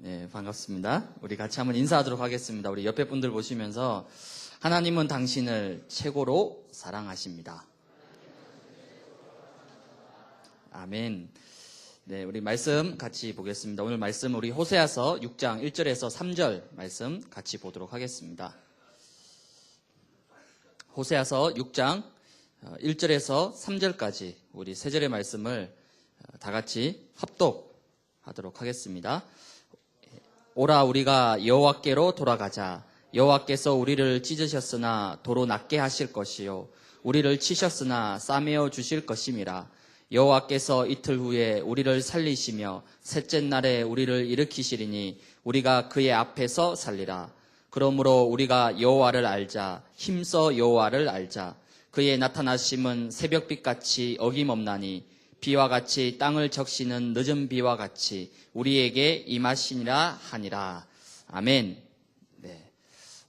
네, 반갑습니다. 우리 같이 한번 인사하도록 하겠습니다. 우리 옆에 분들 보시면서 하나님은 당신을 최고로 사랑하십니다. 아멘. 네, 우리 말씀 같이 보겠습니다. 오늘 말씀 우리 호세아서 6장 1절에서 3절 말씀 같이 보도록 하겠습니다. 호세아서 6장 1절에서 3절까지 우리 세 절의 말씀을 다 같이 합독하도록 하겠습니다. 오라 우리가 여호와께로 돌아가자. 여호와께서 우리를 찢으셨으나 도로 낫게 하실 것이요 우리를 치셨으나 싸매어 주실 것임이라. 여호와께서 이틀 후에 우리를 살리시며 셋째 날에 우리를 일으키시리니 우리가 그의 앞에서 살리라. 그러므로 우리가 여호와를 알자. 힘써 여호와를 알자. 그의 나타나심은 새벽빛같이 어김없나니 비와 같이 땅을 적시는 늦은 비와 같이 우리에게 임하시니라 하니라. 아멘. 네.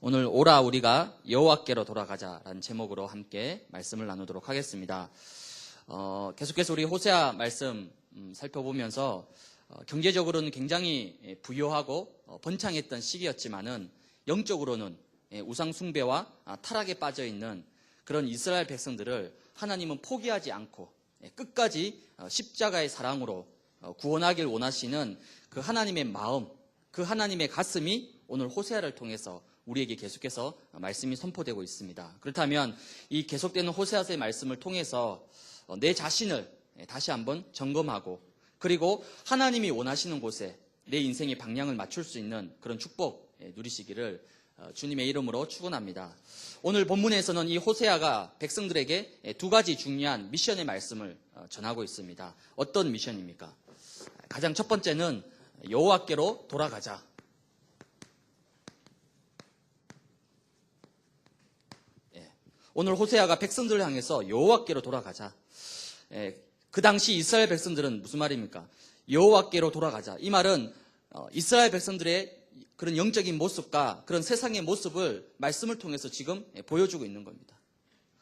오늘 오라 우리가 여호와께로 돌아가자라는 제목으로 함께 말씀을 나누도록 하겠습니다. 계속해서 우리 호세아 말씀 살펴보면서 경제적으로는 굉장히 부유하고 번창했던 시기였지만은 영적으로는 우상 숭배와 타락에 빠져 있는 그런 이스라엘 백성들을 하나님은 포기하지 않고 끝까지 십자가의 사랑으로 구원하길 원하시는 그 하나님의 마음, 그 하나님의 가슴이 오늘 호세아를 통해서 우리에게 계속해서 말씀이 선포되고 있습니다. 그렇다면 이 계속되는 호세아서의 말씀을 통해서 내 자신을 다시 한번 점검하고 그리고 하나님이 원하시는 곳에 내 인생의 방향을 맞출 수 있는 그런 축복 누리시기를 주님의 이름으로 축원합니다. 오늘 본문에서는 이 호세아가 백성들에게 두 가지 중요한 미션의 말씀을 전하고 있습니다. 어떤 미션입니까? 가장 첫 번째는 여호와께로 돌아가자. 오늘 호세아가 백성들을 향해서 여호와께로 돌아가자. 그 당시 이스라엘 백성들은 무슨 말입니까? 여호와께로 돌아가자. 이 말은 이스라엘 백성들의 그런 영적인 모습과 그런 세상의 모습을 말씀을 통해서 지금 보여주고 있는 겁니다.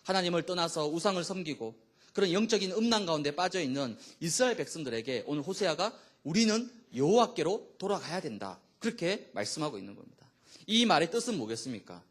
하나님을 떠나서 우상을 섬기고 그런 영적인 음란 가운데 빠져있는 이스라엘 백성들에게 오늘 호세아가 우리는 여호와께로 돌아가야 된다. 그렇게 말씀하고 있는 겁니다. 이 말의 뜻은 뭐겠습니까?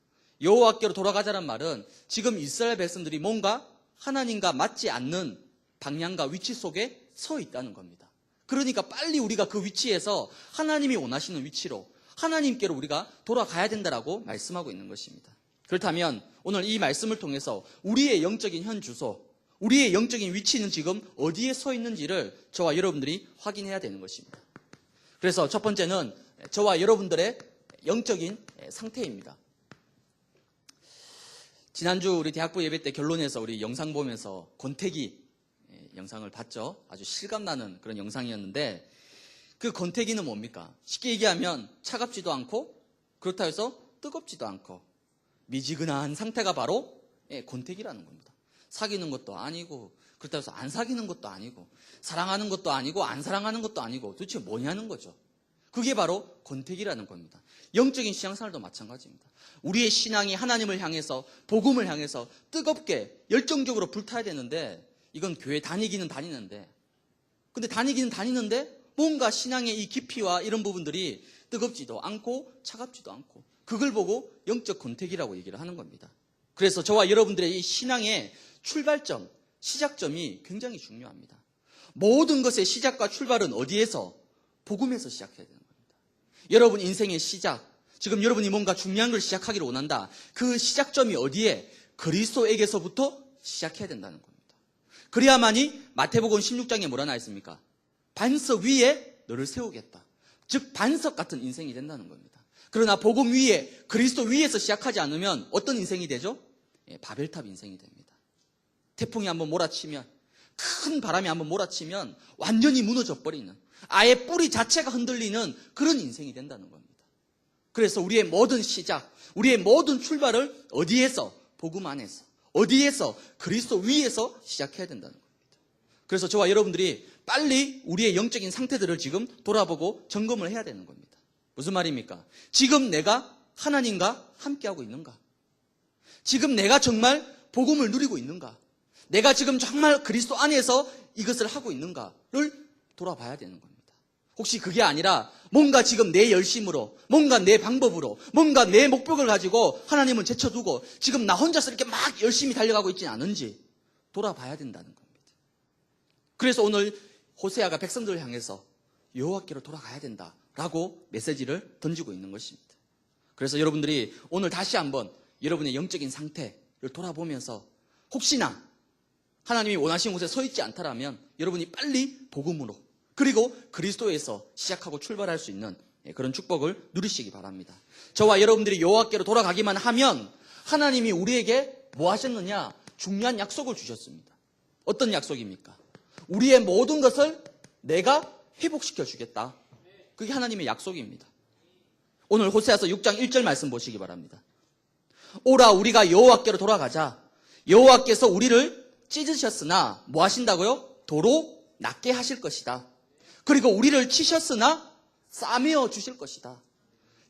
여호와께로 돌아가자는 말은 지금 이스라엘 백성들이 뭔가 하나님과 맞지 않는 방향과 위치 속에 서 있다는 겁니다. 그러니까 빨리 우리가 그 위치에서 하나님이 원하시는 위치로 하나님께로 우리가 돌아가야 된다라고 말씀하고 있는 것입니다. 그렇다면 오늘 이 말씀을 통해서 우리의 영적인 현 주소, 우리의 영적인 위치는 지금 어디에 서 있는지를 저와 여러분들이 확인해야 되는 것입니다. 그래서 첫 번째는 저와 여러분들의 영적인 상태입니다. 지난주 우리 대학부 예배 때 결론에서 우리 영상 보면서 권태기 영상을 봤죠. 아주 실감나는 그런 영상이었는데 그 권태기는 뭡니까? 쉽게 얘기하면 차갑지도 않고 그렇다고 해서 뜨겁지도 않고 미지근한 상태가 바로 권태기라는 겁니다. 사귀는 것도 아니고 그렇다고 해서 안 사귀는 것도 아니고 사랑하는 것도 아니고 안 사랑하는 것도 아니고 도대체 뭐냐는 거죠. 그게 바로 권태기라는 겁니다. 영적인 신앙생활도 마찬가지입니다. 우리의 신앙이 하나님을 향해서 복음을 향해서 뜨겁게 열정적으로 불타야 되는데 이건 교회 다니기는 다니는데 근데 다니기는 다니는데 뭔가 신앙의 이 깊이와 이런 부분들이 뜨겁지도 않고 차갑지도 않고 그걸 보고 영적 권태기라고 얘기를 하는 겁니다. 그래서 저와 여러분들의 이 신앙의 출발점, 시작점이 굉장히 중요합니다. 모든 것의 시작과 출발은 어디에서? 복음에서 시작해야 되는 겁니다. 여러분 인생의 시작, 지금 여러분이 뭔가 중요한 걸 시작하기를 원한다. 그 시작점이 어디에? 그리스도에게서부터 시작해야 된다는 겁니다. 그래야만이 마태복음 16장에 뭐라 나와 있습니까? 반석 위에 너를 세우겠다. 즉 반석 같은 인생이 된다는 겁니다. 그러나 복음 위에 그리스도 위에서 시작하지 않으면 어떤 인생이 되죠? 바벨탑 인생이 됩니다. 태풍이 한번 몰아치면 큰 바람이 한번 몰아치면 완전히 무너져 버리는 아예 뿌리 자체가 흔들리는 그런 인생이 된다는 겁니다. 그래서 우리의 모든 시작, 우리의 모든 출발을 어디에서? 복음 안에서. 어디에서? 그리스도 위에서 시작해야 된다는 겁니다. 그래서 저와 여러분들이 빨리 우리의 영적인 상태들을 지금 돌아보고 점검을 해야 되는 겁니다. 무슨 말입니까? 지금 내가 하나님과 함께하고 있는가? 지금 내가 정말 복음을 누리고 있는가? 내가 지금 정말 그리스도 안에서 이것을 하고 있는가를 돌아봐야 되는 겁니다. 혹시 그게 아니라 뭔가 지금 내 열심으로, 뭔가 내 방법으로, 뭔가 내 목표를 가지고 하나님은 제쳐두고 지금 나 혼자서 이렇게 막 열심히 달려가고 있지는 않은지 돌아봐야 된다는 겁니다. 그래서 오늘 호세아가 백성들을 향해서 여호와께로 돌아가야 된다라고 메시지를 던지고 있는 것입니다. 그래서 여러분들이 오늘 다시 한번 여러분의 영적인 상태를 돌아보면서 혹시나 하나님이 원하시는 곳에 서 있지 않다라면 여러분이 빨리 복음으로 그리고 그리스도에서 시작하고 출발할 수 있는 그런 축복을 누리시기 바랍니다. 저와 여러분들이 여호와께로 돌아가기만 하면 하나님이 우리에게 뭐 하셨느냐? 중요한 약속을 주셨습니다. 어떤 약속입니까? 우리의 모든 것을 내가 회복시켜 주겠다. 그게 하나님의 약속입니다. 오늘 호세아서 6장 1절 말씀 보시기 바랍니다. 오라 우리가 여호와께로 돌아가자. 여호와께서 우리를 찢으셨으나 뭐 하신다고요? 도로 낫게 하실 것이다. 그리고 우리를 치셨으나 싸매어 주실 것이다.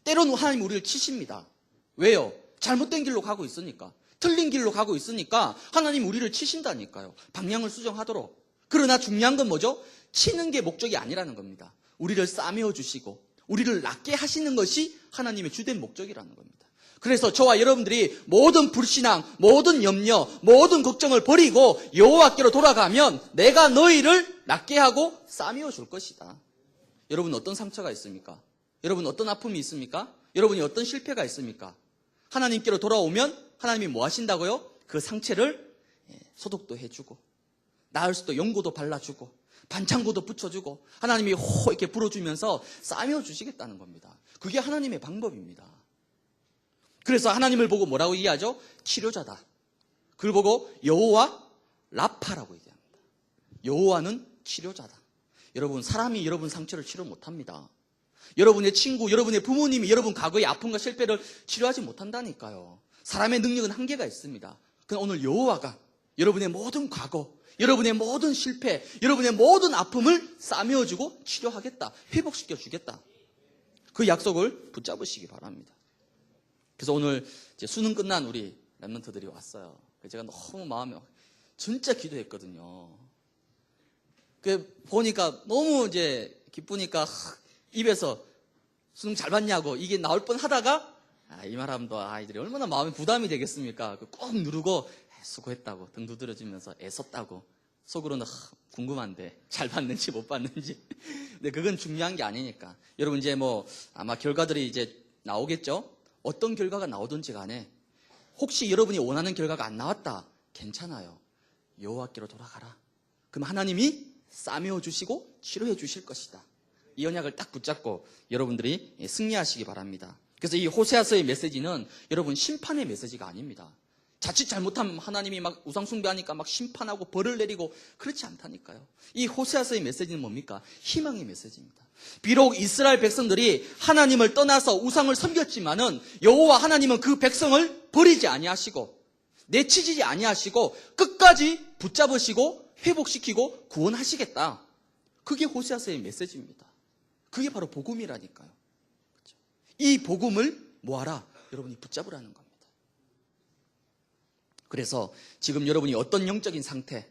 때로는 하나님 우리를 치십니다. 왜요? 잘못된 길로 가고 있으니까. 틀린 길로 가고 있으니까 하나님 우리를 치신다니까요. 방향을 수정하도록. 그러나 중요한 건 뭐죠? 치는 게 목적이 아니라는 겁니다. 우리를 싸매어 주시고 우리를 낫게 하시는 것이 하나님의 주된 목적이라는 겁니다. 그래서 저와 여러분들이 모든 불신앙, 모든 염려, 모든 걱정을 버리고 여호와께로 돌아가면 내가 너희를 낫게 하고 싸매어 줄 것이다. 여러분 어떤 상처가 있습니까? 여러분 어떤 아픔이 있습니까? 여러분이 어떤 실패가 있습니까? 하나님께로 돌아오면 하나님이 뭐 하신다고요? 그 상처를 소독도 해주고 나을 수도 연고도 발라주고 반창고도 붙여주고 하나님이 호 이렇게 불어주면서 싸매어 주시겠다는 겁니다. 그게 하나님의 방법입니다. 그래서 하나님을 보고 뭐라고 얘기하죠? 치료자다. 그걸 보고 여호와 라파라고 얘기합니다. 여호와는 치료자다. 여러분 사람이 여러분 상처를 치료 못합니다. 여러분의 친구, 여러분의 부모님이 여러분 과거의 아픔과 실패를 치료하지 못한다니까요. 사람의 능력은 한계가 있습니다. 그러나 오늘 여호와가 여러분의 모든 과거, 여러분의 모든 실패, 여러분의 모든 아픔을 싸매어주고 치료하겠다. 회복시켜주겠다. 그 약속을 붙잡으시기 바랍니다. 그래서 오늘 이제 수능 끝난 우리 랩런트들이 왔어요. 제가 너무 마음에 진짜 기도했거든요. 보니까 너무 이제 기쁘니까 입에서 수능 잘 봤냐고 이게 나올 뻔 하다가 이 말하면 또 아이들이 얼마나 마음에 부담이 되겠습니까? 꼭 누르고 수고했다고 등 두드려주면서 애썼다고 속으로는 궁금한데 잘 봤는지 못 봤는지. 근데 그건 중요한 게 아니니까. 여러분 이제 뭐 아마 결과들이 이제 나오겠죠? 어떤 결과가 나오든지 간에 혹시 여러분이 원하는 결과가 안 나왔다. 괜찮아요. 여호와께로 돌아가라. 그럼 하나님이 싸매어 주시고 치료해 주실 것이다. 이 언약을 딱 붙잡고 여러분들이 승리하시기 바랍니다. 그래서 이 호세아서의 메시지는 여러분 심판의 메시지가 아닙니다. 자칫 잘못하면 하나님이 막 우상 숭배하니까 막 심판하고 벌을 내리고 그렇지 않다니까요. 이 호세아서의 메시지는 뭡니까? 희망의 메시지입니다. 비록 이스라엘 백성들이 하나님을 떠나서 우상을 섬겼지만은 여호와 하나님은 그 백성을 버리지 아니하시고 내치지 아니하시고 끝까지 붙잡으시고 회복시키고 구원하시겠다. 그게 호세아서의 메시지입니다. 그게 바로 복음이라니까요. 그렇죠? 이 복음을 뭐하라? 여러분이 붙잡으라는 겁니다. 그래서 지금 여러분이 어떤 영적인 상태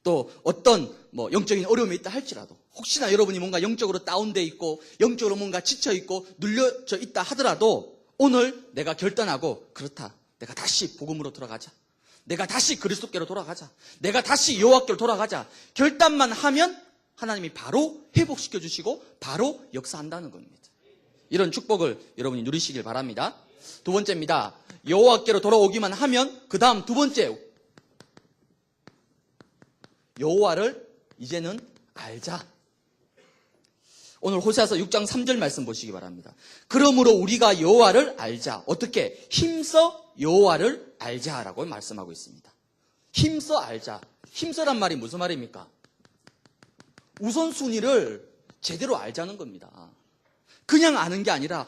또 어떤 영적인 어려움이 있다 할지라도 혹시나 여러분이 뭔가 영적으로 다운돼 있고 영적으로 뭔가 지쳐 있고 눌려져 있다 하더라도 오늘 내가 결단하고 그렇다. 내가 다시 복음으로 돌아가자. 내가 다시 그리스도께로 돌아가자. 내가 다시 여호와께로 돌아가자. 결단만 하면 하나님이 바로 회복시켜 주시고 바로 역사한다는 겁니다. 이런 축복을 여러분이 누리시길 바랍니다. 두 번째입니다. 여호와께로 돌아오기만 하면 그 다음 두 번째 여호와를 이제는 알자. 오늘 호세아서 6장 3절 말씀 보시기 바랍니다. 그러므로 우리가 여호와를 알자. 어떻게? 힘써 여호와를 알자라고 말씀하고 있습니다. 힘써 알자. 힘써란 말이 무슨 말입니까? 우선순위를 제대로 알자는 겁니다. 그냥 아는 게 아니라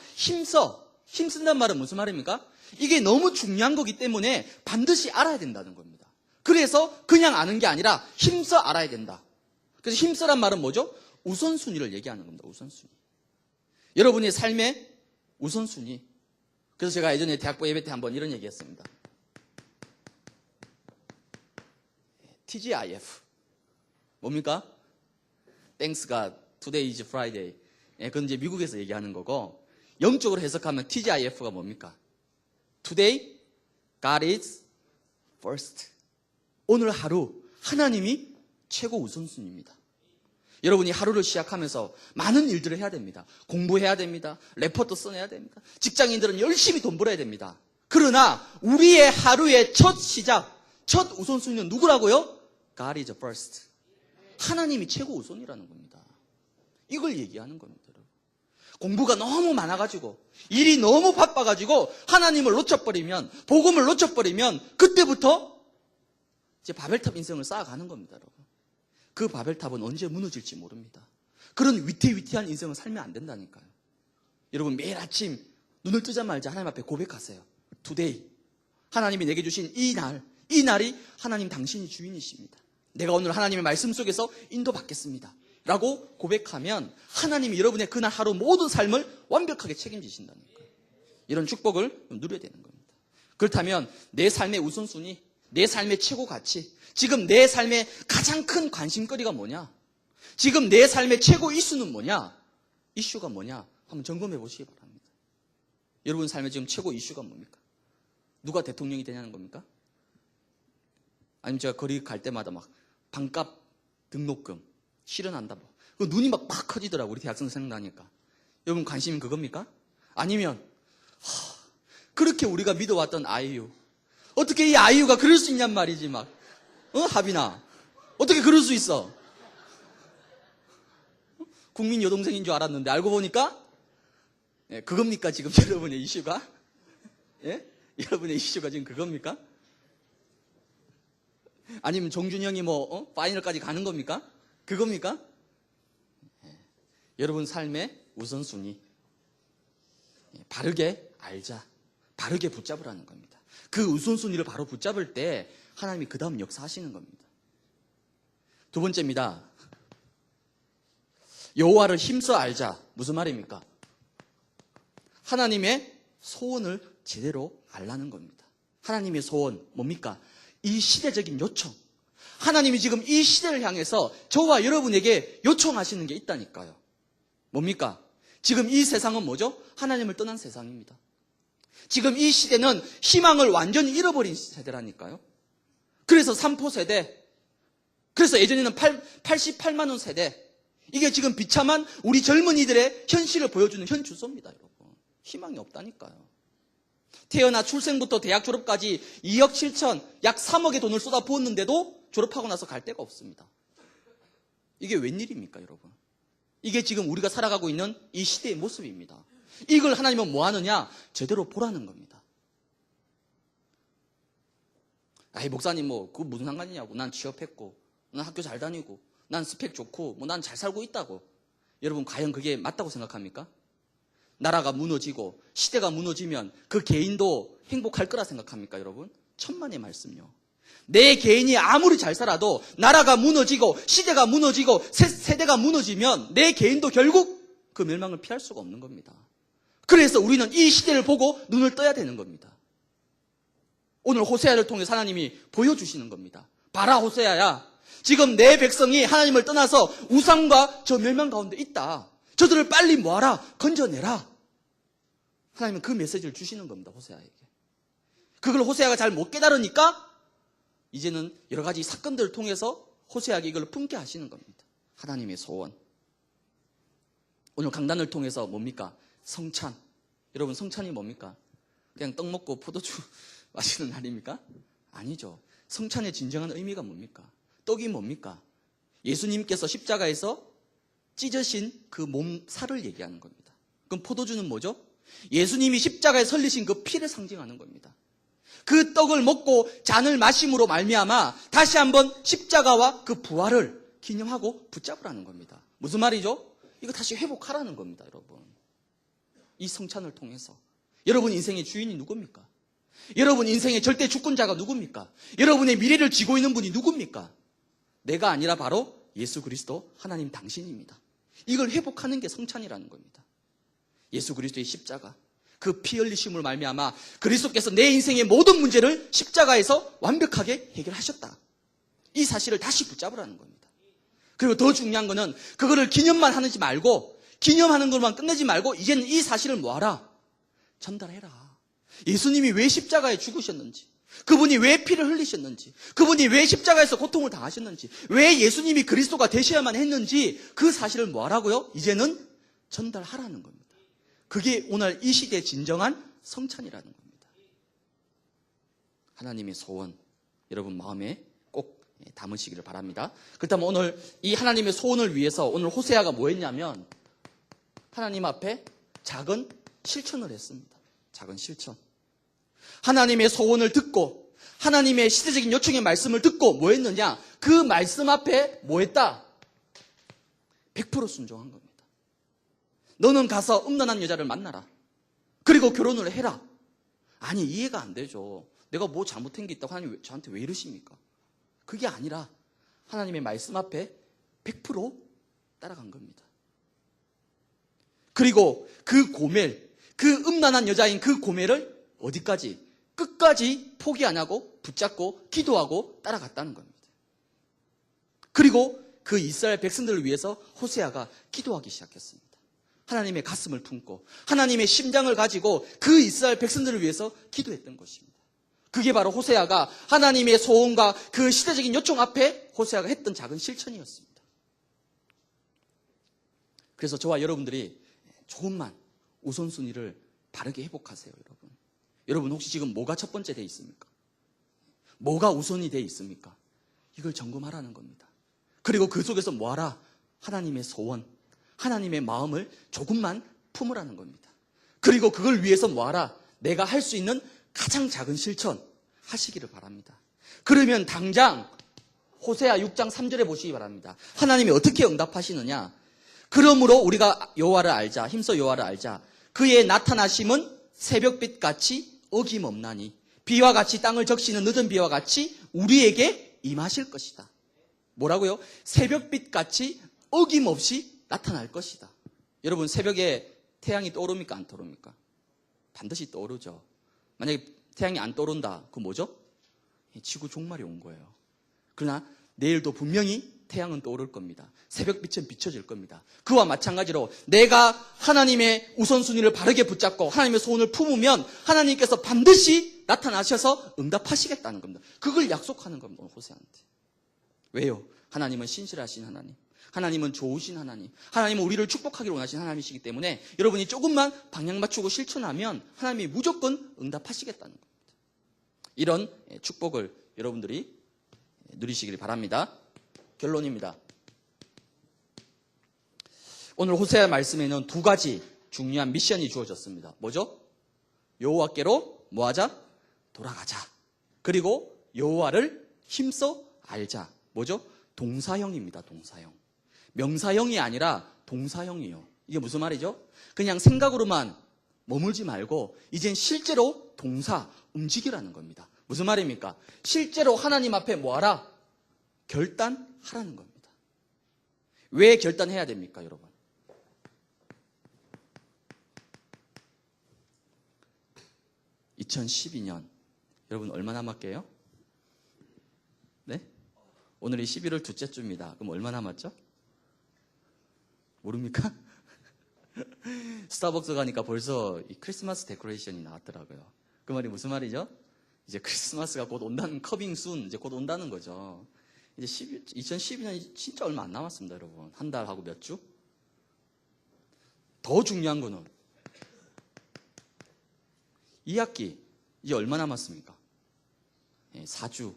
힘쓴단 말은 무슨 말입니까? 이게 너무 중요한 거기 때문에 반드시 알아야 된다는 겁니다. 그래서 그냥 아는 게 아니라 힘써 알아야 된다. 그래서 힘써란 말은 뭐죠? 우선순위를 얘기하는 겁니다. 우선순위. 여러분의 삶의 우선순위. 그래서 제가 예전에 대학부 예배 때 한번 이런 얘기 했습니다. TGIF. 뭡니까? Thanks God, today is Friday. 그건 이제 미국에서 얘기하는 거고, 영적으로 해석하면 TGIF가 뭡니까? Today, God is first. 오늘 하루 하나님이 최고 우선순위입니다. 여러분이 하루를 시작하면서 많은 일들을 해야 됩니다. 공부해야 됩니다. 레포트 써내야 됩니다. 직장인들은 열심히 돈 벌어야 됩니다. 그러나 우리의 하루의 첫 시작, 첫 우선순위는 누구라고요? God is first. 하나님이 최고 우선이라는 겁니다. 이걸 얘기하는 겁니다. 여러분. 공부가 너무 많아가지고 일이 너무 바빠가지고 하나님을 놓쳐버리면, 복음을 놓쳐버리면 그때부터 이제 바벨탑 인생을 쌓아가는 겁니다. 여러분. 그 바벨탑은 언제 무너질지 모릅니다. 그런 위태위태한 인생을 살면 안 된다니까요. 여러분 매일 아침 눈을 뜨자마자 하나님 앞에 고백하세요. Today, 하나님이 내게 주신 이 날이 하나님 당신이 주인이십니다. 내가 오늘 하나님의 말씀 속에서 인도받겠습니다 라고 고백하면 하나님이 여러분의 그날 하루 모든 삶을 완벽하게 책임지신다니까요. 이런 축복을 누려야 되는 겁니다. 그렇다면 내 삶의 우선순위, 내 삶의 최고 가치, 지금 내 삶의 가장 큰 관심거리가 뭐냐? 지금 내 삶의 최고 이슈는 뭐냐? 이슈가 뭐냐? 한번 점검해 보시기 바랍니다. 여러분 삶의 지금 최고 이슈가 뭡니까? 누가 대통령이 되냐는 겁니까? 아니면 제가 거리 갈 때마다 막 반값 등록금 실현한다 뭐. 그 눈이 막 커지더라고 우리 대학생 생각나니까. 여러분 관심이 그겁니까? 아니면 그렇게 우리가 믿어왔던 아이유, 어떻게 이 아이유가 그럴 수 있냔 말이지 막. 하빈아 어떻게 그럴 수 있어? 국민 여동생인 줄 알았는데 알고 보니까 그겁니까 지금 여러분의 이슈가? 예? 여러분의 이슈가 지금 그겁니까? 아니면 종준형이 파이널까지 가는 겁니까? 그겁니까? 여러분 삶의 우선순위 바르게 알자, 바르게 붙잡으라는 겁니다. 그 우선순위를 바로 붙잡을 때 하나님이 그 다음 역사하시는 겁니다. 두 번째입니다. 여호와를 힘써 알자. 무슨 말입니까? 하나님의 소원을 제대로 알라는 겁니다. 하나님의 소원 뭡니까? 이 시대적인 요청. 하나님이 지금 이 시대를 향해서 저와 여러분에게 요청하시는 게 있다니까요. 뭡니까? 지금 이 세상은 뭐죠? 하나님을 떠난 세상입니다. 지금 이 시대는 희망을 완전히 잃어버린 세대라니까요. 그래서 3포 세대, 그래서 예전에는 88만 원 세대, 이게 지금 비참한 우리 젊은이들의 현실을 보여주는 현 주소입니다. 여러분. 희망이 없다니까요. 태어나 출생부터 대학 졸업까지 2억 7천, 약 3억의 돈을 쏟아 부었는데도 졸업하고 나서 갈 데가 없습니다. 이게 웬일입니까, 여러분? 이게 지금 우리가 살아가고 있는 이 시대의 모습입니다. 이걸 하나님은 뭐 하느냐? 제대로 보라는 겁니다. 아이, 목사님 그거 무슨 상관이냐고. 난 취업했고, 난 학교 잘 다니고, 난 스펙 좋고, 난 잘 살고 있다고. 여러분, 과연 그게 맞다고 생각합니까? 나라가 무너지고, 시대가 무너지면 그 개인도 행복할 거라 생각합니까, 여러분? 천만의 말씀요. 내 개인이 아무리 잘 살아도 나라가 무너지고, 시대가 무너지고, 세대가 무너지면 내 개인도 결국 그 멸망을 피할 수가 없는 겁니다. 그래서 우리는 이 시대를 보고 눈을 떠야 되는 겁니다. 오늘 호세아를 통해 하나님이 보여주시는 겁니다. 봐라 호세아야, 지금 내 백성이 하나님을 떠나서 우상과 저 멸망 가운데 있다. 저들을 빨리 모아라, 건져내라. 하나님은 그 메시지를 주시는 겁니다. 호세아에게. 그걸 호세아가 잘 못 깨달으니까 이제는 여러 가지 사건들을 통해서 호세아에게 이걸 품게 하시는 겁니다. 하나님의 소원. 오늘 강단을 통해서 뭡니까? 성찬. 여러분 성찬이 뭡니까? 그냥 떡 먹고 포도주 마시는 날입니까? 아니죠. 성찬의 진정한 의미가 뭡니까? 떡이 뭡니까? 예수님께서 십자가에서 찢으신 그 몸살을 얘기하는 겁니다. 그럼 포도주는 뭐죠? 예수님이 십자가에 설리신 그 피를 상징하는 겁니다. 그 떡을 먹고 잔을 마심으로 말미암아 다시 한번 십자가와 그 부활을 기념하고 붙잡으라는 겁니다. 무슨 말이죠? 이거 다시 회복하라는 겁니다, 여러분. 이 성찬을 통해서. 여러분 인생의 주인이 누굽니까? 여러분 인생의 절대 주권자가 누굽니까? 여러분의 미래를 쥐고 있는 분이 누굽니까? 내가 아니라 바로 예수 그리스도 하나님 당신입니다. 이걸 회복하는 게 성찬이라는 겁니다. 예수 그리스도의 십자가, 그 피 흘리심을 말미암아 그리스도께서 내 인생의 모든 문제를 십자가에서 완벽하게 해결하셨다. 이 사실을 다시 붙잡으라는 겁니다. 그리고 더 중요한 거는 그거를 기념만 하지 말고 기념하는 것만 끝내지 말고 이제는 이 사실을 뭐하라? 전달해라. 예수님이 왜 십자가에 죽으셨는지, 그분이 왜 피를 흘리셨는지, 그분이 왜 십자가에서 고통을 당하셨는지, 왜 예수님이 그리스도가 되셔야만 했는지 그 사실을 뭐하라고요? 이제는 전달하라는 겁니다. 그게 오늘 이 시대의 진정한 성찬이라는 겁니다. 하나님의 소원, 여러분 마음에 꼭 담으시기를 바랍니다. 그렇다면 오늘 이 하나님의 소원을 위해서 오늘 호세아가 뭐 했냐면 하나님 앞에 작은 실천을 했습니다. 작은 실천. 하나님의 소원을 듣고 하나님의 시대적인 요청의 말씀을 듣고 뭐 했느냐? 그 말씀 앞에 뭐 했다? 100% 순종한 겁니다. 너는 가서 음란한 여자를 만나라. 그리고 결혼을 해라. 아니, 이해가 안 되죠. 내가 뭐 잘못한 게 있다고 하나님 저한테 왜 이러십니까? 그게 아니라 하나님의 말씀 앞에 100% 따라간 겁니다. 그리고 그 고멜, 그 음란한 여자인 그 고멜을 어디까지? 끝까지 포기 안 하고 붙잡고 기도하고 따라갔다는 겁니다. 그리고 그 이스라엘 백성들을 위해서 호세아가 기도하기 시작했습니다. 하나님의 가슴을 품고 하나님의 심장을 가지고 그 이스라엘 백성들을 위해서 기도했던 것입니다. 그게 바로 호세아가 하나님의 소원과 그 시대적인 요청 앞에 호세아가 했던 작은 실천이었습니다. 그래서 저와 여러분들이 조금만 우선순위를 바르게 회복하세요, 여러분. 여러분 혹시 지금 뭐가 첫 번째 돼 있습니까? 뭐가 우선이 돼 있습니까? 이걸 점검하라는 겁니다. 그리고 그 속에서 뭐하라? 하나님의 소원, 하나님의 마음을 조금만 품으라는 겁니다. 그리고 그걸 위해서 뭐하라? 내가 할 수 있는 가장 작은 실천 하시기를 바랍니다. 그러면 당장 호세아 6장 3절에 보시기 바랍니다. 하나님이 어떻게 응답하시느냐? 그러므로 우리가 여호와를 알자, 힘써 여호와를 알자. 그의 나타나심은 새벽빛같이 어김없나니 비와 같이 땅을 적시는 늦은 비와 같이 우리에게 임하실 것이다. 뭐라고요? 새벽빛같이 어김없이 나타날 것이다. 여러분 새벽에 태양이 떠오릅니까? 안 떠오릅니까? 반드시 떠오르죠. 만약에 태양이 안 떠오른다, 그건 뭐죠? 지구 종말이 온 거예요. 그러나 내일도 분명히 태양은 떠오를 겁니다. 새벽빛은 비춰질 겁니다. 그와 마찬가지로 내가 하나님의 우선순위를 바르게 붙잡고 하나님의 소원을 품으면 하나님께서 반드시 나타나셔서 응답하시겠다는 겁니다. 그걸 약속하는 겁니다, 호세아한테. 왜요? 하나님은 신실하신 하나님, 하나님은 좋으신 하나님, 하나님은 우리를 축복하기를 원하시는 하나님이시기 때문에 여러분이 조금만 방향 맞추고 실천하면 하나님이 무조건 응답하시겠다는 겁니다. 이런 축복을 여러분들이 누리시길 바랍니다. 결론입니다. 오늘 호세아 말씀에는 두 가지 중요한 미션이 주어졌습니다. 뭐죠? 여호와께로 뭐하자? 돌아가자. 그리고 여호와를 힘써 알자. 뭐죠? 동사형입니다. 동사형. 명사형이 아니라 동사형이에요. 이게 무슨 말이죠? 그냥 생각으로만 머물지 말고 이젠 실제로 동사, 움직이라는 겁니다. 무슨 말입니까? 실제로 하나님 앞에 뭐하라? 결단하라는 겁니다. 왜 결단해야 됩니까, 여러분? (2012년) 여러분 얼마 남았게요? 네? 오늘이 11월 둘째 주입니다. 그럼 얼마 남았죠? 모릅니까? 스타벅스 가니까 벌써 이 크리스마스 데코레이션이 나왔더라고요. 그 말이 무슨 말이죠? 이제 크리스마스가 곧 온다는, 커빙 순, 이제 곧 온다는 거죠. 이제 2012년이 진짜 얼마 안 남았습니다, 여러분. 한 달하고 몇 주? 더 중요한 거는 이 학기 이제 얼마 남았습니까? 4주,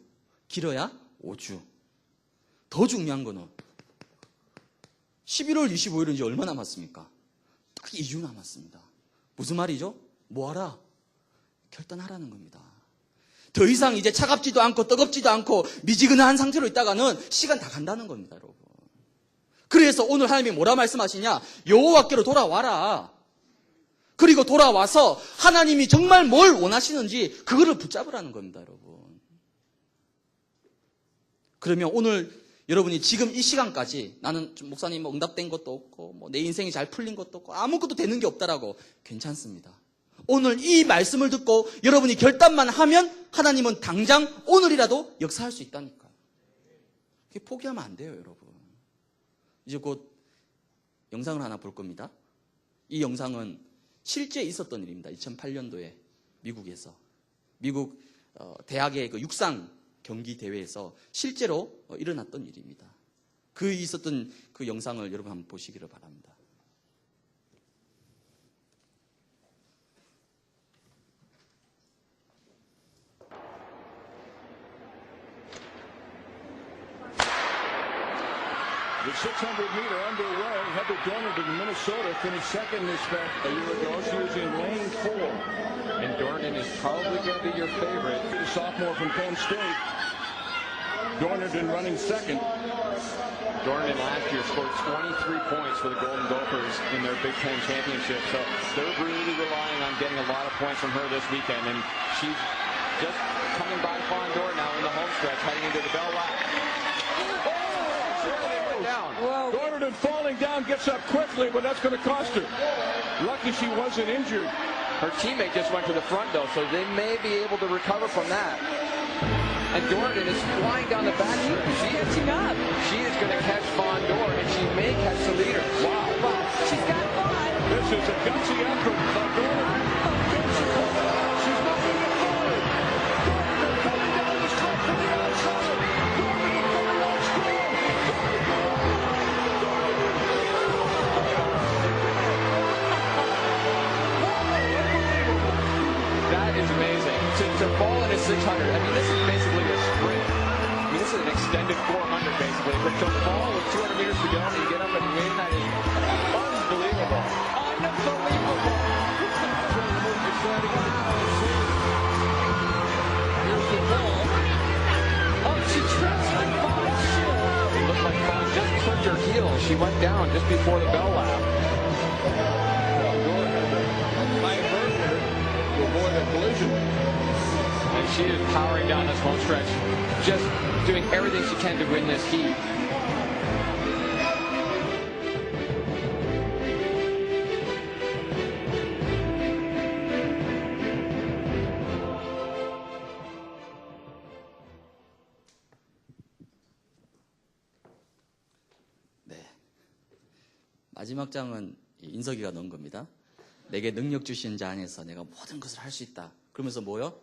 길어야 5주. 더 중요한 거는 11월 25일은 이제 얼마 남았습니까? 딱 2주 남았습니다. 무슨 말이죠? 뭐하라? 결단하라는 겁니다. 더 이상 이제 차갑지도 않고 뜨겁지도 않고 미지근한 상태로 있다가는 시간 다 간다는 겁니다, 여러분. 그래서 오늘 하나님이 뭐라 말씀하시냐? 여호와께로 돌아와라. 그리고 돌아와서 하나님이 정말 뭘 원하시는지 그거를 붙잡으라는 겁니다, 여러분. 그러면 오늘 여러분이 지금 이 시간까지 나는 좀 목사님 뭐 응답된 것도 없고 뭐 내 인생이 잘 풀린 것도 없고 아무것도 되는 게 없다라고 괜찮습니다. 오늘 이 말씀을 듣고 여러분이 결단만 하면 하나님은 당장 오늘이라도 역사할 수 있다니까요. 포기하면 안 돼요, 여러분. 이제 곧 영상을 하나 볼 겁니다. 이 영상은 실제 있었던 일입니다. 2008년도에 미국에서. 미국 대학의 그 육상 경기 대회에서 실제로 일어났던 일입니다. 그 있었던 그 영상을 여러분 한번 보시기를 바랍니다. The 600-meter underway. Heather Dornard of Minnesota finished second this event a year ago. She was in lane 4. And Dornan is probably going to be your favorite. The sophomore from Penn State. Dornard running second. Dornan last year scored 23 points for the Golden Gophers in their Big Ten championship. So they're really relying on getting a lot of points from her this weekend. And she's just coming by Fondor now in the home stretch, heading into the bell lap. Dornard falling down, gets up quickly, but that's going to cost her. Lucky she wasn't injured. Her teammate just went to the front, though, so they may be able to recover from that. And Dornan is flying down the back. She is going to catch Fondor, and she may catch the leader. Wow. She's got 5. This is a gutsy effort by Dornard. She's moving it forward. Dornard coming down the stretch from the outside. Dornard coming on strong. That is amazing. To fall in a 600, I mean, this is basically a sprint. I mean, this is an extended 400, basically. But to fall with 200 meters to go and you get up and win, that is unbelievable. Unbelievable. Here's the ball. Oh, she trips like Fawn. It looked like Fawn just turned her heel. She went down just before the bell lap. High burner to avoid a collision. And she is powering down this home stretch, just doing everything she can to win this heat. 네. 마지막 장은 인석이가 넣은 겁니다. 내게 능력 주신 자 안에서 내가 모든 것을 할 수 있다. 그러면서 뭐요?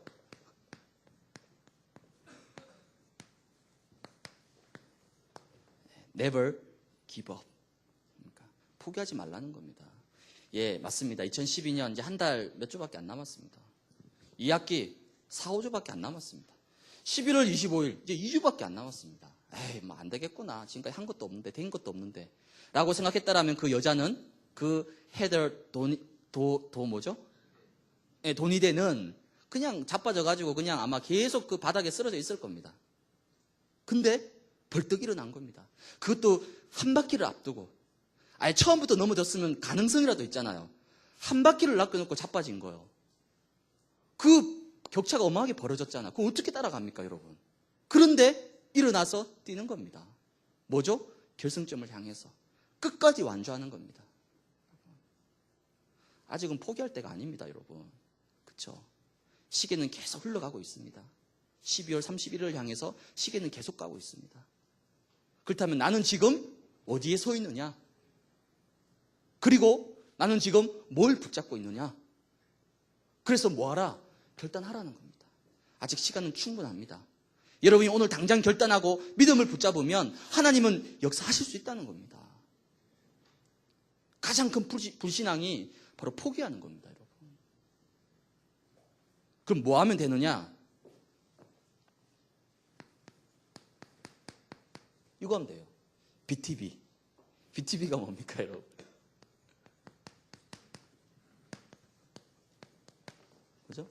Never give up. 그러니까 포기하지 말라는 겁니다. 예, 맞습니다. 2012년 이제 한 달 몇 주밖에 안 남았습니다. 2학기 4, 5주밖에 안 남았습니다. 11월 25일 이제 2주밖에 안 남았습니다. 에이, 뭐 안 되겠구나. 지금까지 한 것도 없는데, 된 것도 없는데. 라고 생각했다라면 그 여자는 그 헤더 뭐죠? 예, 돈이 되는 그냥 자빠져가지고 그냥 아마 계속 그 바닥에 쓰러져 있을 겁니다. 근데 벌떡 일어난 겁니다. 그것도 한 바퀴를 앞두고. 아예 처음부터 넘어졌으면 가능성이라도 있잖아요. 한 바퀴를 낚여놓고 자빠진 거예요. 그 격차가 어마하게 벌어졌잖아. 그거 어떻게 따라갑니까, 여러분? 그런데 일어나서 뛰는 겁니다. 뭐죠? 결승점을 향해서. 끝까지 완주하는 겁니다. 아직은 포기할 때가 아닙니다, 여러분. 그쵸? 시계는 계속 흘러가고 있습니다. 12월 31일을 향해서 시계는 계속 가고 있습니다. 그렇다면 나는 지금 어디에 서 있느냐? 그리고 나는 지금 뭘 붙잡고 있느냐? 그래서 뭐하라? 결단하라는 겁니다. 아직 시간은 충분합니다. 여러분이 오늘 당장 결단하고 믿음을 붙잡으면 하나님은 역사하실 수 있다는 겁니다. 가장 큰 불신앙이 바로 포기하는 겁니다, 여러분. 그럼 뭐 하면 되느냐? 이거 하면 돼요. BTB. BTB가 뭡니까, 여러분? 그죠?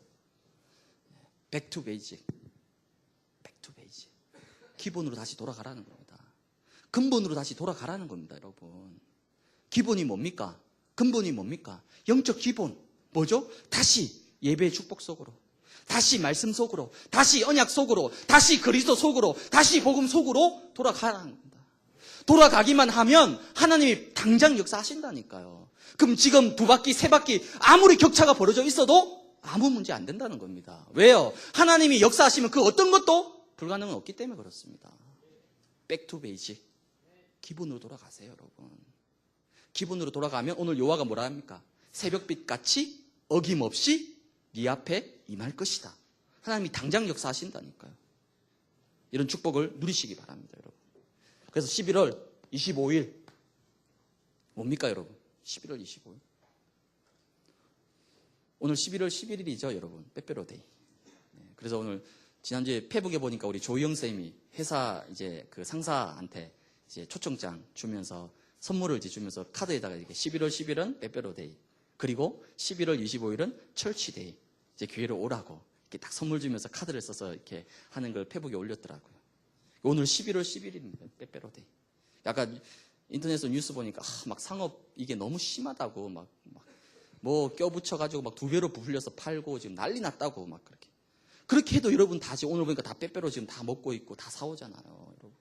Back to basic. Back to basic. 기본으로 다시 돌아가라는 겁니다. 근본으로 다시 돌아가라는 겁니다, 여러분. 기본이 뭡니까? 근본이 뭡니까? 영적 기본. 뭐죠? 다시 예배의 축복 속으로. 다시 말씀 속으로. 다시 언약 속으로. 다시 그리스도 속으로. 다시 복음 속으로 돌아가라는 겁니다. 돌아가기만 하면 하나님이 당장 역사하신다니까요. 그럼 지금 2바퀴, 3바퀴 아무리 격차가 벌어져 있어도 아무 문제 안 된다는 겁니다. 왜요? 하나님이 역사하시면 그 어떤 것도 불가능은 없기 때문에 그렇습니다. Back to basic. 기본으로 돌아가세요, 여러분. 기본으로 돌아가면 오늘 여호와가 뭐라 합니까? 새벽빛 같이 어김없이 네 앞에 임할 것이다. 하나님이 당장 역사하신다니까요. 이런 축복을 누리시기 바랍니다, 여러분. 그래서 11월 25일 뭡니까, 여러분? 11월 25일. 오늘 11월 11일이죠, 여러분. 빼빼로데이. 그래서 오늘 지난주에 페북에 보니까 우리 조희영 쌤이 회사 이제 그 상사한테 이제 초청장 주면서 선물을 이제 주면서 카드에다가 이렇게 11월 10일은 빼빼로데이. 그리고 11월 25일은 철치데이. 이제 교회로 오라고 이렇게 딱 선물 주면서 카드를 써서 이렇게 하는 걸 페북에 올렸더라고요. 오늘 11월 11일입니다. 빼빼로데이. 약간 인터넷에서 뉴스 보니까 막 상업 이게 너무 심하다고 막 뭐 껴붙여가지고 막 2배로 부풀려서 팔고 지금 난리 났다고 막 그렇게 해도 여러분 다 지금 오늘 보니까 다 빼빼로 지금 다 먹고 있고 다 사오잖아요, 여러분.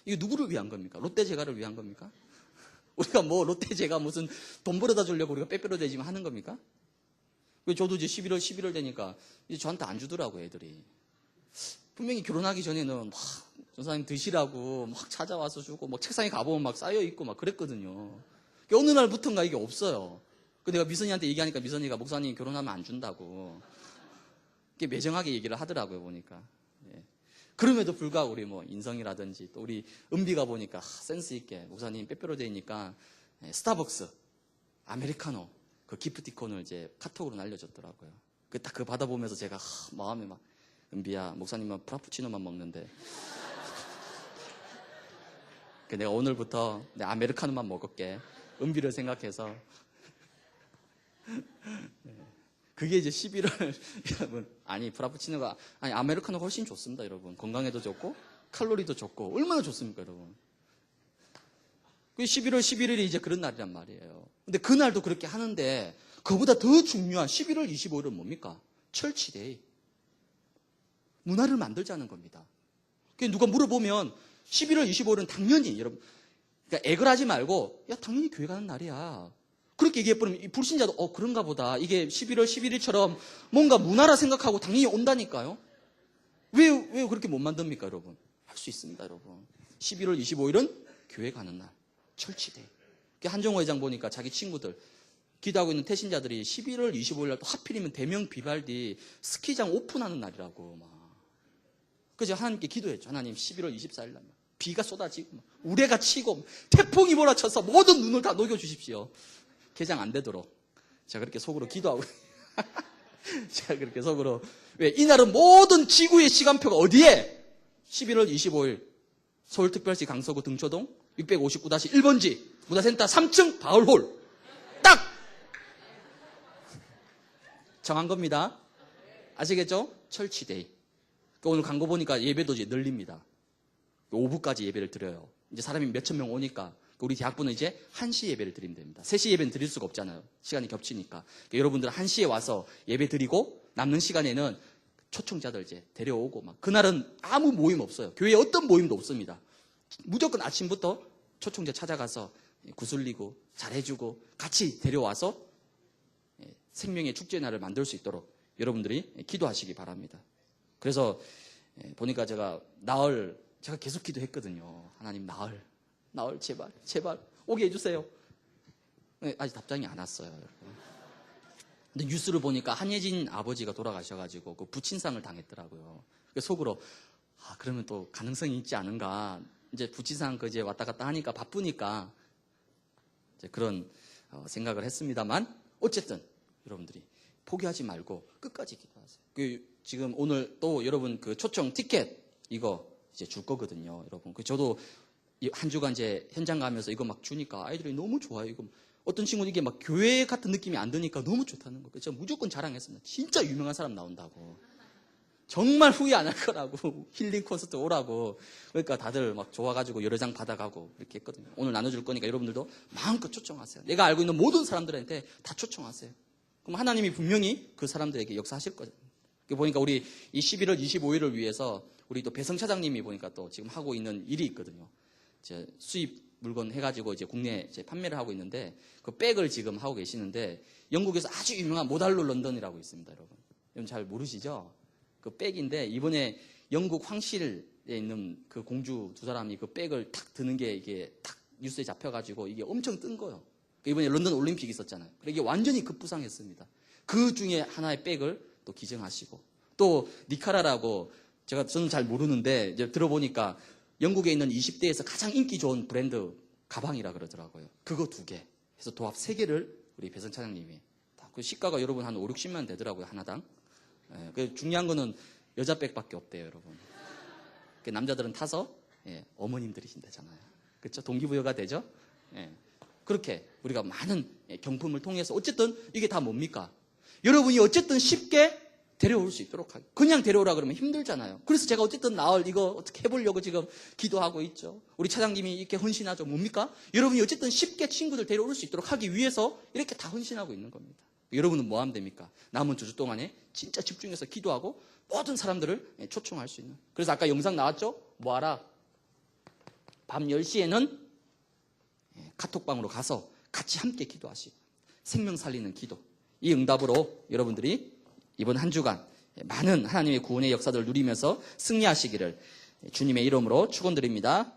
이게 누구를 위한 겁니까? 롯데제과를 위한 겁니까? 우리가 뭐 롯데제과 무슨 돈 벌어다 주려고 우리가 빼빼로데이 지금 하는 겁니까? 저도 이제 11월 되니까 이제 저한테 안 주더라고, 애들이. 분명히 결혼하기 전에는 막 전사님 드시라고 막 찾아와서 주고 막 책상에 가보면 막 쌓여있고 막 그랬거든요. 어느 날부터인가 이게 없어요. 내가 미선이한테 얘기하니까 미선이가 목사님 결혼하면 안 준다고. 이렇게 매정하게 얘기를 하더라고요, 보니까. 예. 그럼에도 불구하고 우리 뭐 인성이라든지 또 우리 은비가 보니까 센스 있게 목사님 빼빼로데이니까 스타벅스, 아메리카노 그 기프티콘을 이제 카톡으로 날려줬더라고요. 딱 그거 받아보면서 제가 마음에 막 은비야, 목사님은 프라푸치노만 먹는데 내가 오늘부터 내 아메리카노만 먹을게. 은비를 생각해서. 그게 이제 11월, 여러분. 아니, 프라푸치노가, 아니, 아메리카노가 훨씬 좋습니다, 여러분. 건강에도 좋고, 칼로리도 좋고, 얼마나 좋습니까, 여러분. 11월 11일이 이제 그런 날이란 말이에요. 근데 그날도 그렇게 하는데, 그보다 더 중요한 11월 25일은 뭡니까? 철치데이. 문화를 만들자는 겁니다. 누가 물어보면, 11월 25일은 당연히, 여러분, 그러니까 애걸 하지 말고, 야, 당연히 교회 가는 날이야. 그렇게 얘기해버리면 이 불신자도 그런가 보다. 이게 11월 11일처럼 뭔가 문화라 생각하고 당연히 온다니까요. 왜 그렇게 못 만듭니까, 여러분? 할 수 있습니다, 여러분. 11월 25일은 교회 가는 날. 철치데이. 한정호 회장 보니까 자기 친구들 기도하고 있는 태신자들이 11월 25일 날 또 하필이면 대명 비발디 스키장 오픈하는 날이라고 막. 그래서 하나님께 기도했죠. 하나님 11월 24일 날 비가 쏟아지고 우레가 치고 태풍이 몰아쳐서 모든 눈을 다 녹여주십시오. 개장 안 되도록. 제가 그렇게 속으로 기도하고 제가 그렇게 속으로. 왜? 이날은 모든 지구의 시간표가 어디에? 11월 25일 서울특별시 강서구 등초동 659-1번지 문화센터 3층 바울홀 딱 정한 겁니다. 아시겠죠? 철치데이. 오늘 광고 보니까 예배도 이제 늘립니다. 오후까지 예배를 드려요. 이제 사람이 몇천 명 오니까 우리 대학부는 이제 1시 예배를 드리면 됩니다. 3시 예배는 드릴 수가 없잖아요. 시간이 겹치니까. 그러니까 여러분들 1시에 와서 예배 드리고 남는 시간에는 초청자들 이제 데려오고 막 그날은 아무 모임 없어요. 교회에 어떤 모임도 없습니다. 무조건 아침부터 초청자 찾아가서 구슬리고 잘해주고 같이 데려와서 생명의 축제 날을 만들 수 있도록 여러분들이 기도하시기 바랍니다. 그래서 보니까 제가 나흘 제가 계속 기도했거든요. 하나님 나흘 제발 오게 해주세요. 아직 답장이 안 왔어요. 근데 뉴스를 보니까 한예진 아버지가 돌아가셔가지고 그 부친상을 당했더라고요. 속으로 그러면 또 가능성이 있지 않은가. 이제 부친상 이제 왔다 갔다 하니까 바쁘니까 이제 그런 생각을 했습니다만 어쨌든 여러분들이 포기하지 말고 끝까지 기도하세요. 지금 오늘 또 여러분 그 초청 티켓 이거 이제 줄 거거든요, 여러분. 저도 한 주간 이제 현장 가면서 이거 막 주니까 아이들이 너무 좋아요. 이거 어떤 친구는 이게 막 교회 같은 느낌이 안 드니까 너무 좋다는 거예요. 제가 무조건 자랑했습니다. 진짜 유명한 사람 나온다고. 정말 후회 안 할 거라고. 힐링 콘서트 오라고. 그러니까 다들 막 좋아가지고 여러 장 받아가고 이렇게 했거든요. 오늘 나눠줄 거니까 여러분들도 마음껏 초청하세요. 내가 알고 있는 모든 사람들한테 다 초청하세요. 그럼 하나님이 분명히 그 사람들에게 역사하실 거예요. 보니까 우리 이 11월 25일을 위해서 우리 또 배성 차장님이 보니까 또 지금 하고 있는 일이 있거든요. 이제 수입 물건 해가지고 이제 국내에 이제 판매를 하고 있는데 그 백을 지금 하고 계시는데 영국에서 아주 유명한 모달로 런던이라고 있습니다, 여러분. 여러분 잘 모르시죠? 그 백인데 이번에 영국 황실에 있는 그 공주 두 사람이 그 백을 탁 드는 게 이게 탁 뉴스에 잡혀가지고 이게 엄청 뜬 거예요. 이번에 런던 올림픽 있었잖아요. 그러니까 완전히 급부상했습니다. 그 중에 하나의 백을 또 기증하시고, 또 니카라라고 저는 잘 모르는데 이제 들어보니까 영국에 있는 20대에서 가장 인기 좋은 브랜드 가방이라 그러더라고요. 그거 2개 해서 도합 3개를 우리 배선 차장님이 그 시가가 여러분 한 5, 60만 되더라고요, 하나당. 예, 그 중요한 거는 여자 백밖에 없대요, 여러분. 그 남자들은 타서 어머님들이신다잖아요. 그렇죠? 동기부여가 되죠? 예. 그렇게 우리가 많은 경품을 통해서 어쨌든 이게 다 뭡니까? 여러분이 어쨌든 쉽게 데려올 수 있도록 하기. 그냥 데려오라 그러면 힘들잖아요. 그래서 제가 어쨌든 나을 이거 어떻게 해보려고 지금 기도하고 있죠. 우리 차장님이 이렇게 헌신하죠. 뭡니까? 여러분이 어쨌든 쉽게 친구들 데려올 수 있도록 하기 위해서 이렇게 다 헌신하고 있는 겁니다. 여러분은 뭐 하면 됩니까? 남은 2주 동안에 진짜 집중해서 기도하고 모든 사람들을 초청할 수 있는. 그래서 아까 영상 나왔죠? 뭐하라? 밤 10시에는 카톡방으로 가서 같이 함께 기도하시고 생명 살리는 기도. 이 응답으로 여러분들이 이번 한 주간 많은 하나님의 구원의 역사들을 누리면서 승리하시기를 주님의 이름으로 축원드립니다.